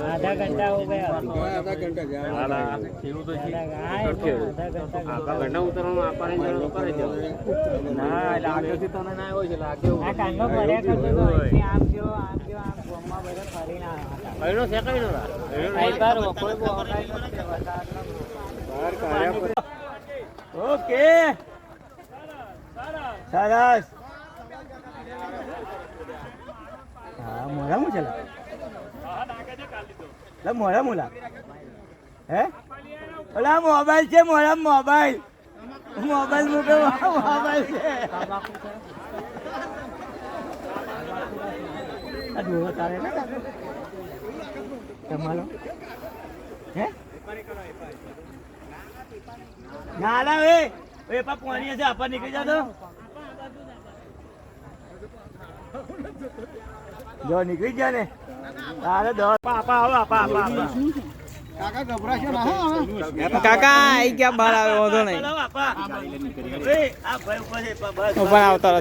आधा घंटा हो गया आधा घंटा जा આખા ઘરના ઉતરવાનું આપવાની જરૂર કરે છે ના લાગ્યોથી તને ના હોય છે લાગ્યો આ કાંડો ભર્યા કરતો તો અહીંથી આમ જો ગોમમાં બધે ફરીને આવ્યા એનો છે કઈ નો કોઈ ઓકે સરસ હા મોડા હું ચલા મોડા મોલા હે ઓલા મોબાઈલ છે મોડા મોબાઈલ મૂકે મોબાઈલ છે આ દોરો તારે ને તમારો હે ના ના એ પા પાણી છે આપા નીકળી જા તો જો નીકળી ગયા ને તારે દો આપા આવો આપા કાકા ગભરાશો ના કાકા આઈ ગયા બહાર આવ્યો વાંધો નહીં આપા એ આ ભાઈ ઉપર છે બસ ઉપર આવતા